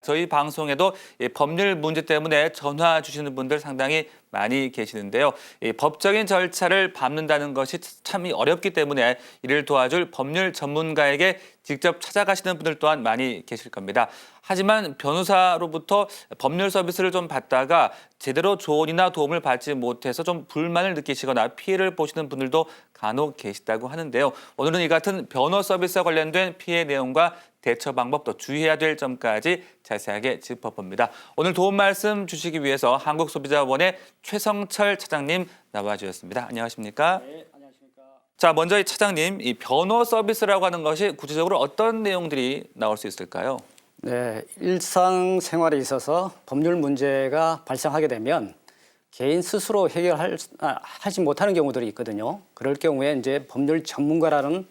저희 방송에도 이 법률 문제 때문에 전화 주시는 분들 상당히 많이 계시는데요. 이 법적인 절차를 밟는다는 것이 참 어렵기 때문에 이를 도와줄 법률 전문가에게 직접 찾아가시는 분들 또한 많이 계실 겁니다. 하지만 변호사로부터 법률 서비스를 좀 받다가 제대로 조언이나 도움을 받지 못해서 좀 불만을 느끼시거나 피해를 보시는 분들도 간혹 계시다고 하는데요. 오늘은 이 같은 변호 서비스와 관련된 피해 내용과 대처 방법 또 주의해야 될 점까지 자세하게 짚어봅니다. 오늘 도움 말씀 주시기 위해서 한국소비자원의 최성철 차장님 나와주셨습니다. 안녕하십니까? 네, 안녕하십니까. 자, 먼저 이 차장님, 이 변호 서비스라고 하는 것이 구체적으로 어떤 내용들이 나올 수 있을까요? 네, 일상생활에 있어서 법률 문제가 발생하게 되면 개인 스스로 하지 못하는 경우들이 있거든요. 그럴 경우에 이제 법률 전문가라는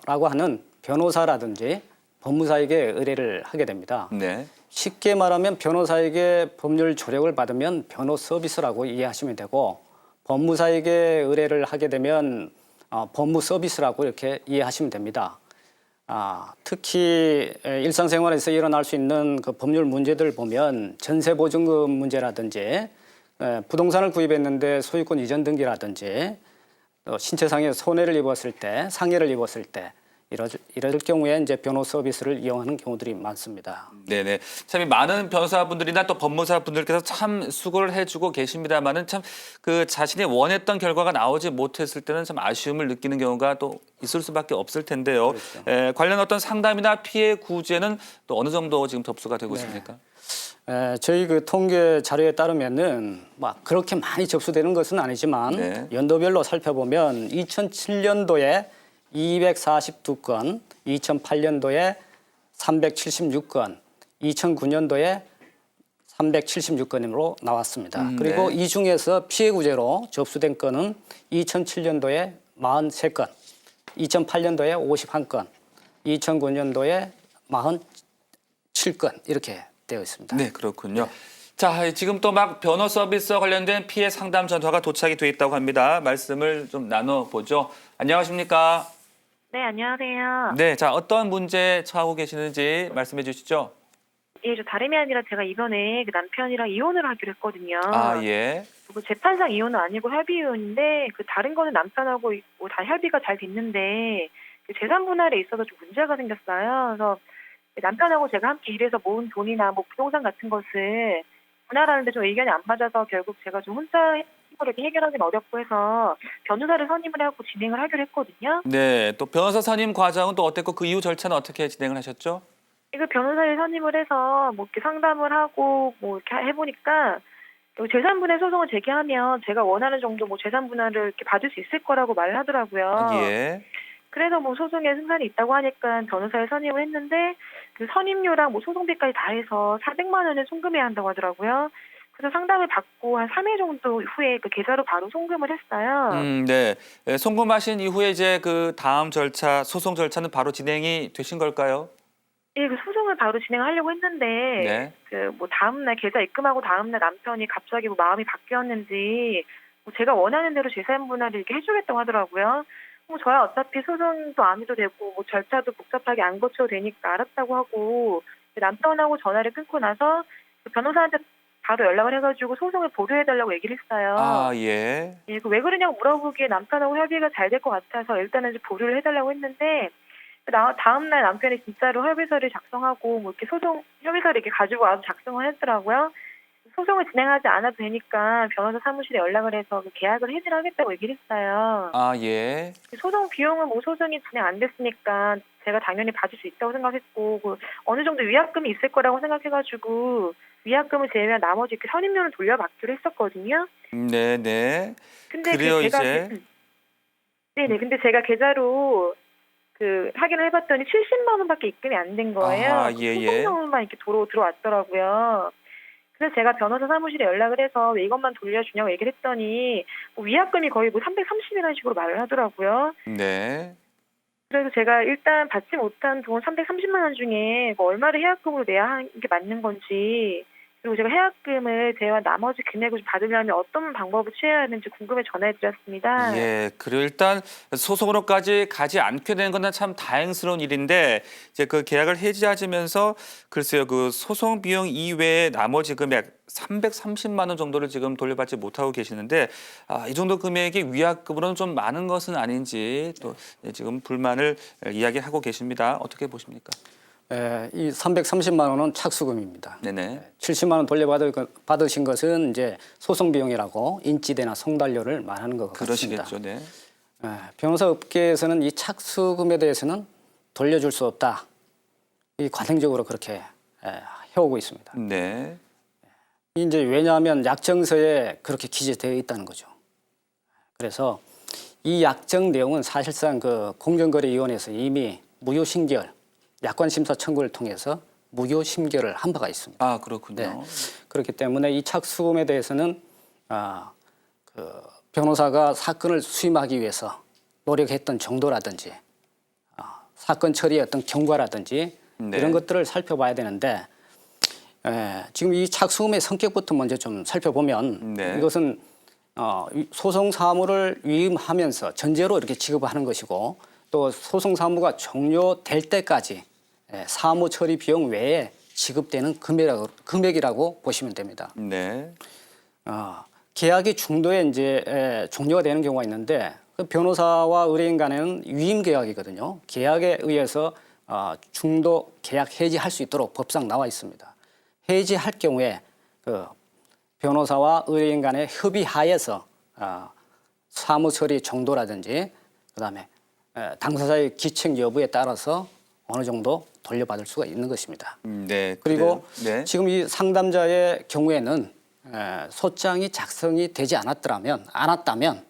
라고 하는 변호사라든지 법무사에게 의뢰를 하게 됩니다. 네. 쉽게 말하면 변호사에게 법률 조력을 받으면 변호 서비스라고 이해하시면 되고, 법무사에게 의뢰를 하게 되면 법무 서비스라고 이렇게 이해하시면 됩니다. 특히 일상생활에서 일어날 수 있는 그 법률 문제들 보면 전세보증금 문제라든지 부동산을 구입했는데 소유권 이전 등기라든지 또 신체상의 손해를 입었을 때, 상해를 입었을 때 이럴 경우에 이제 변호 서비스를 이용하는 경우들이 많습니다. 네네. 참 많은 변호사분들이나 또 법무사분들께서 참 수고를 해주고 계십니다만은 참 그 자신이 원했던 결과가 나오지 못했을 때는 참 아쉬움을 느끼는 경우가 또 있을 수밖에 없을 텐데요. 그렇죠. 관련 어떤 상담이나 피해 구제는 또 어느 정도 지금 접수가 되고 네. 있습니까? 저희 그 통계 자료에 따르면은 막 그렇게 많이 접수되는 것은 아니지만 네. 연도별로 살펴보면 2007년도에 242건, 2008년도에 376건, 2009년도에 376건으로 나왔습니다. 그리고 네. 이 중에서 피해 구제로 접수된 건은 2007년도에 43건, 2008년도에 51건, 2009년도에 47건 이렇게 되어 있습니다. 네, 그렇군요. 자, 지금 또 막 변호 서비스와 관련된 피해 상담 전화가 도착이 돼 있다고 합니다. 말씀을 좀 나눠보죠. 안녕하십니까? 네, 안녕하세요. 네, 자, 어떤 문제 처하고 계시는지 말씀해 주시죠. 예, 저 다름이 아니라 제가 이번에 그 남편이랑 이혼을 하기로 했거든요. 아, 예. 그 재판상 이혼은 아니고 협의 이혼인데 그 다른 거는 남편하고 있고 다 협의가 잘 됐는데 그 재산 분할에 있어서 좀 문제가 생겼어요. 그래서 남편하고 제가 함께 일해서 모은 돈이나 뭐 부동산 같은 것을 분할하는데 좀 의견이 안 맞아서 결국 제가 좀 혼자 힘으로 이렇게 해결하기는 어렵고 해서 변호사를 선임을 하고 진행을 하기로 했거든요. 네, 또 변호사 선임 과정은 또 어땠고 그 이후 절차는 어떻게 진행을 하셨죠? 이거 변호사를 선임을 해서 뭐 이렇게 상담을 하고 뭐 이렇게 해보니까 재산분할 소송을 제기하면 제가 원하는 정도 뭐 재산분할을 이렇게 받을 수 있을 거라고 말을 하더라고요. 예. 그래서 뭐 소송에 승산이 있다고 하니까 변호사를 선임을 했는데 그 선임료랑 뭐 소송비까지 다 해서 400만 원을 송금해야 한다고 하더라고요. 그래서 상담을 받고 한 3일 정도 후에 그 계좌로 바로 송금을 했어요. 네. 송금하신 이후에 이제 그 다음 절차, 소송 절차는 바로 진행이 되신 걸까요? 예, 그 소송을 바로 진행하려고 했는데 네. 그 뭐 다음날 계좌 입금하고 다음날 남편이 갑자기 뭐 마음이 바뀌었는지 뭐 제가 원하는 대로 재산 분할을 이렇게 해주겠다고 하더라고요. 뭐 저야 어차피 소송도 안 해도 되고 뭐 절차도 복잡하게 안 거쳐도 되니까 알았다고 하고 남편하고 전화를 끊고 나서 그 변호사한테 바로 연락을 해가지고 소송을 보류해달라고 얘기를 했어요. 아, 예. 예, 그 왜 그러냐고 물어보기에 남편하고 협의가 잘 될 것 같아서 일단은 이제 보류를 해달라고 했는데 다음날 남편이 진짜로 협의서를 작성하고 뭐 이렇게 소송 협의서를 이렇게 가지고 와서 작성을 했더라고요. 소송을 진행하지 않아도 되니까 변호사 사무실에 연락을 해서 그 계약을 해지하겠다고 얘기를 했어요. 아, 예. 소송 비용은 뭐 소송이 진행 안 됐으니까 제가 당연히 받을 수 있다고 생각했고 그 어느 정도 위약금이 있을 거라고 생각해가지고 위약금을 제외한 나머지 그 선임료는 돌려받기로 했었거든요. 네네. 근데 그래요, 그 제가 이제. 네네 근데 제가 계좌로 그 확인을 해봤더니 70만 원밖에 입금이 안 된 거예요. 아하, 예, 예. 70만 원만 이렇게 들어왔더라고요. 그래서 제가 변호사 사무실에 연락을 해서 왜 이것만 돌려주냐고 얘기를 했더니 뭐 위약금이 거의 뭐 330이라는 식으로 말을 하더라고요. 네. 그래서 제가 일단 받지 못한 돈 330만 원 중에 뭐 얼마를 해약금으로 내야 하는 게 맞는 건지 그리고 제가 해약금을 대환 나머지 금액을 좀 받으려면 어떤 방법을 취해야 하는지 궁금해 전화해드렸습니다. 예, 그리고 일단 소송으로까지 가지 않게 되는 건 참 다행스러운 일인데 이제 그 계약을 해지하시면서 글쎄요, 그 소송 비용 이외에 나머지 금액 330만 원 정도를 지금 돌려받지 못하고 계시는데 이 정도 금액이 위약금으로는 좀 많은 것은 아닌지 또 지금 불만을 이야기하고 계십니다. 어떻게 보십니까? 이 330만 원은 착수금입니다. 네네. 70만 원 돌려받으신 것은 이제 소송 비용이라고 인지대나 송달료를 말하는 것 같습니다. 그러시겠죠, 네. 변호사 업계에서는 이 착수금에 대해서는 돌려줄 수 없다. 이 과정적으로 그렇게 해오고 있습니다. 네. 이제 왜냐하면 약정서에 그렇게 기재되어 있다는 거죠. 그래서 이 약정 내용은 사실상 그 공정거래위원회에서 이미 무효 심결, 약관 심사 청구를 통해서 무효 심결을 한 바가 있습니다. 아, 그렇군요. 네. 그렇기 때문에 이 착수금에 대해서는 그 변호사가 사건을 수임하기 위해서 노력했던 정도라든지 사건 처리의 어떤 경과라든지 네. 이런 것들을 살펴봐야 되는데 지금 이 착수금의 성격부터 먼저 좀 살펴보면 네. 이것은 소송 사무를 위임하면서 전제로 이렇게 지급하는 것이고 또 소송 사무가 종료될 때까지 사무 처리 비용 외에 지급되는 금액이라고 보시면 됩니다. 네. 계약이 중도에 이제 종료가 되는 경우가 있는데 그 변호사와 의뢰인 간에는 위임 계약이거든요. 계약에 의해서 중도 계약 해지할 수 있도록 법상 나와 있습니다. 해지할 경우에 그 변호사와 의뢰인 간의 협의하에서 사무 처리 정도라든지 그다음에 당사자의 기책 여부에 따라서 어느 정도 돌려받을 수가 있는 것입니다. 네. 그리고 그래요. 네. 지금 이 상담자의 경우에는 소장이 작성이 되지 않았다면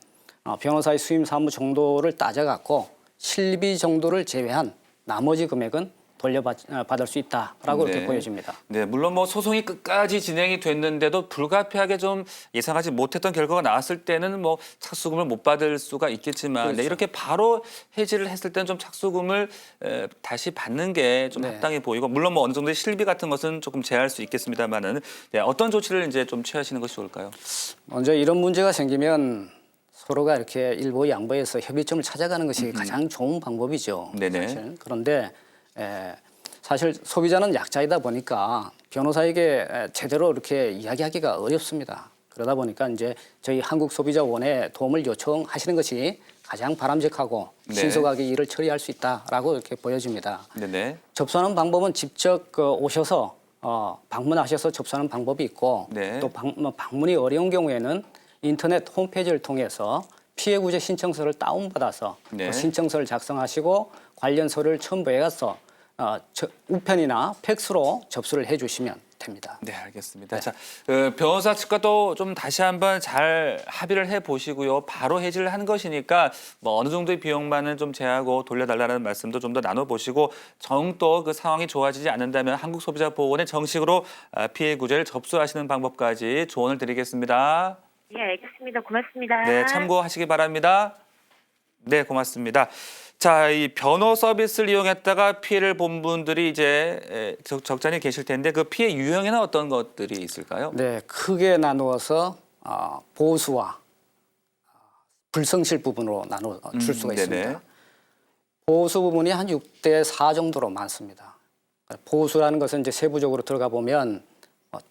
변호사의 수임 사무 정도를 따져갖고 실비 정도를 제외한 나머지 금액은 돌려받을 수 있다라고 네. 이렇게 보여집니다. 네, 물론 뭐 소송이 끝까지 진행이 됐는데도 불가피하게 좀 예상하지 못했던 결과가 나왔을 때는 뭐 착수금을 못 받을 수가 있겠지만 그렇죠. 네, 이렇게 바로 해지를 했을 때는 좀 착수금을 다시 받는 게 좀 네. 합당해 보이고 물론 뭐 어느 정도의 실비 같은 것은 조금 제할 수 있겠습니다만은 네, 어떤 조치를 이제 좀 취하시는 것이 좋을까요? 먼저 이런 문제가 생기면 서로가 이렇게 일보 양보해서 협의점을 찾아가는 것이 가장 좋은 방법이죠. 네네. 사실. 그런데 사실 소비자는 약자이다 보니까 변호사에게 제대로 이렇게 이야기하기가 어렵습니다. 그러다 보니까 이제 저희 한국소비자원에 도움을 요청하시는 것이 가장 바람직하고 네. 신속하게 일을 처리할 수 있다라고 이렇게 보여집니다. 네네. 접수하는 방법은 직접 오셔서 방문하셔서 접수하는 방법이 있고 네. 또 방문이 어려운 경우에는 인터넷 홈페이지를 통해서 피해구제 신청서를 다운받아서 네. 그 신청서를 작성하시고 관련 서류를 첨부해 가서 우편이나 팩스로 접수를 해주시면 됩니다. 네, 알겠습니다. 자, 변호사 측과도 좀 다시 한번 잘 합의를 해 보시고요. 바로 해지를 한 것이니까 뭐 어느 정도의 비용만은 좀 제하고 돌려달라는 말씀도 좀 더 나눠 보시고 정또 그 상황이 좋아지지 않는다면 한국소비자보호원에 정식으로 피해 구제를 접수하시는 방법까지 조언을 드리겠습니다. 예, 알겠습니다. 고맙습니다. 네, 참고하시기 바랍니다. 네, 고맙습니다. 자, 이 변호 서비스를 이용했다가 피해를 본 분들이 이제 적잖이 계실 텐데 그 피해 유형에는 어떤 것들이 있을까요? 네, 크게 나누어서 보수와 불성실 부분으로 나눠 줄 수가 네네. 있습니다. 보수 부분이 한 6대 4 정도로 많습니다. 보수라는 것은 이제 세부적으로 들어가 보면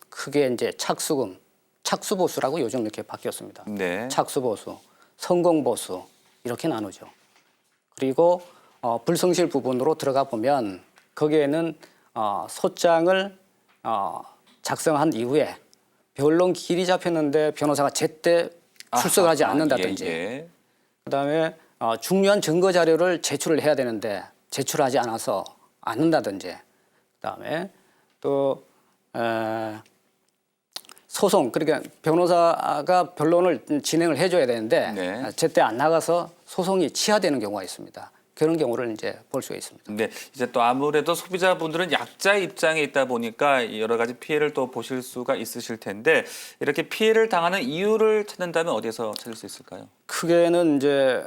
크게 이제 착수금, 착수보수라고 요즘 이렇게 바뀌었습니다. 네. 착수보수, 성공보수 이렇게 나누죠. 그리고 불성실 부분으로 들어가 보면 거기에는 소장을 작성한 이후에 변론 기일이 잡혔는데 변호사가 제때 출석하지 않는다든지 예. 그다음에 중요한 증거 자료를 제출을 해야 되는데 제출하지 않아서 않는다든지 그다음에 또 소송 그러니까 변호사가 변론을 진행을 해줘야 되는데 네. 제때 안 나가서 소송이 치하되는 경우가 있습니다. 그런 경우를 이제 볼 수가 있습니다. 네, 이제 또 아무래도 소비자분들은 약자 입장에 있다 보니까 여러 가지 피해를 또 보실 수가 있으실 텐데 이렇게 피해를 당하는 이유를 찾는다면 어디에서 찾을 수 있을까요? 크게는 이제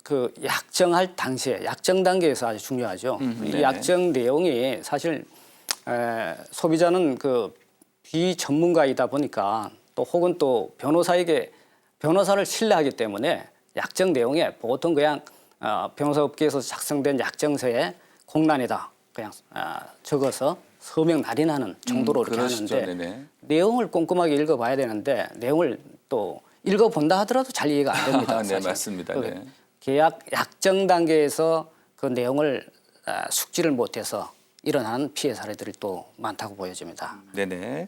그 약정할 당시에 약정 단계에서 아주 중요하죠. 이 네네. 약정 내용이 사실 소비자는 그 비전문가이다 보니까 또 혹은 또 변호사를 신뢰하기 때문에 약정 내용에 보통 그냥 변호사 업계에서 작성된 약정서에 공란이다 그냥 적어서 서명 날인하는 정도로 이렇게 그러시죠. 하는데 네네. 내용을 꼼꼼하게 읽어봐야 되는데 내용을 또 읽어본다 하더라도 잘 이해가 안 됩니다. 네, 사실. 맞습니다. 그 네. 계약 약정 단계에서 그 내용을 숙지를 못해서 일어나는 피해 사례들이 또 많다고 보여집니다. 네네.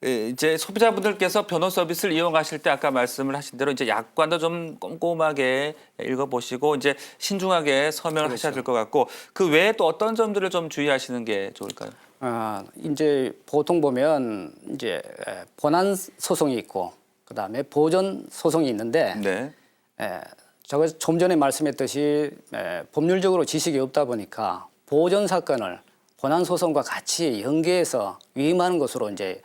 이제 소비자분들께서 변호 서비스를 이용하실 때 아까 말씀을 하신 대로 이제 약관도 좀 꼼꼼하게 읽어보시고 이제 신중하게 서명을 하셔야 될 것 같고 그 외에 또 어떤 점들을 좀 주의하시는 게 좋을까요? 이제 보통 보면 이제 본안 소송이 있고 그다음에 보전 소송이 있는데 네. 제가 좀 전에 말씀했듯이 법률적으로 지식이 없다 보니까 보전 사건을 본안 소송과 같이 연계해서 위임하는 것으로 이제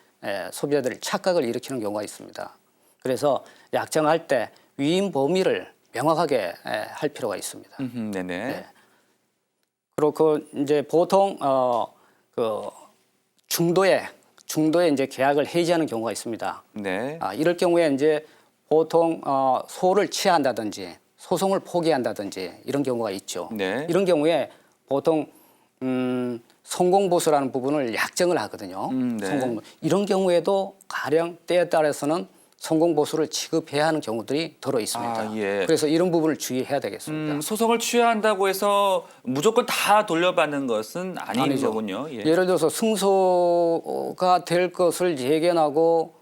소비자들이 착각을 일으키는 경우가 있습니다. 그래서 약정할 때 위임 범위를 명확하게 할 필요가 있습니다. 네네. 네. 그리고 이제 보통 그 중도에 이제 계약을 해지하는 경우가 있습니다. 네. 이럴 경우에 이제 보통 소를 취하한다든지 소송을 포기한다든지 이런 경우가 있죠. 네. 이런 경우에 보통 성공보수라는 부분을 약정을 하거든요. 네. 이런 경우에도 가령 때에 따라서는 성공보수를 지급해야 하는 경우들이 들어 있습니다. 예. 그래서 이런 부분을 주의해야 되겠습니다. 소송을 취하한다고 해서 무조건 다 돌려받는 것은 아닌 아니죠. 거군요. 예. 예를 들어서 승소가 될 것을 예견하고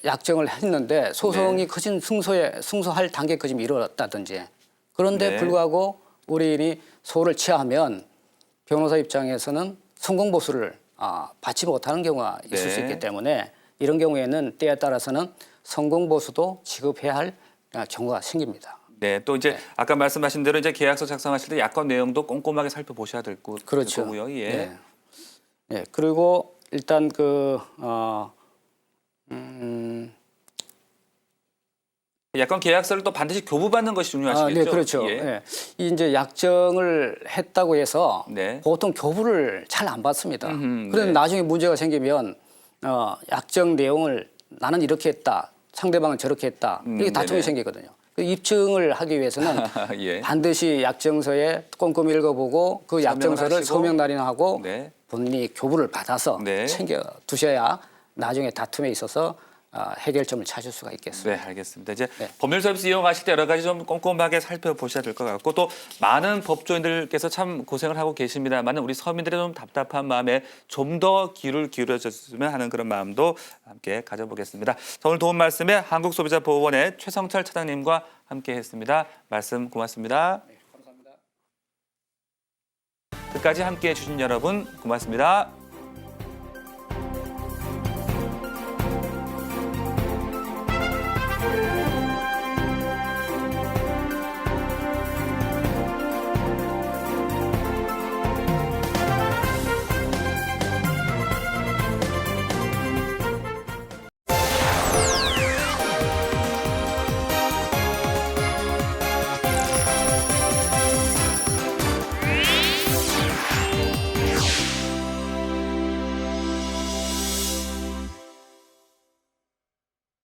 약정을 했는데 소송이 커진 승소할 단계까지 이르렀다든지 그런데 네. 불구하고 우리인이 소를 취하하면 변호사 입장에서는 성공보수를 받지 못하는 경우가 있을 수 네. 있기 때문에 이런 경우에는 때에 따라서는 성공보수도 지급해야 할 경우가 생깁니다. 네, 또 이제 아까 말씀하신 대로 이제 계약서 작성하실 때 약관 내용도 꼼꼼하게 살펴보셔야 될 그렇죠. 거고요. 예. 네. 네. 그리고 일단 약관 계약서를 또 반드시 교부받는 것이 중요하시겠죠? 네, 그렇죠. 예. 네. 이 이제 약정을 했다고 해서 네. 보통 교부를 잘 안 받습니다. 그런데 네. 나중에 문제가 생기면 약정 내용을 나는 이렇게 했다, 상대방은 저렇게 했다 이렇게 다툼이 네네. 생기거든요. 그 입증을 하기 위해서는 예. 반드시 약정서에 꼼꼼히 읽어보고 그 약정서를 하시고. 서명 날인하고 네. 본인이 교부를 받아서 네. 챙겨 두셔야 나중에 다툼에 있어서 해결점을 찾을 수가 있겠습니다. 네, 알겠습니다. 이제 네. 법률 서비스 이용하실 때 여러 가지 좀 꼼꼼하게 살펴보셔야 될 것 같고 또 많은 법조인들께서 참 고생을 하고 계십니다만 우리 서민들의 좀 답답한 마음에 좀 더 귀를 기울여줬으면 하는 그런 마음도 함께 가져보겠습니다. 오늘 도움 말씀에 한국소비자보호원의 최성철 차장님과 함께했습니다. 말씀 고맙습니다. 감사합니다. 끝까지 함께해 주신 여러분 고맙습니다.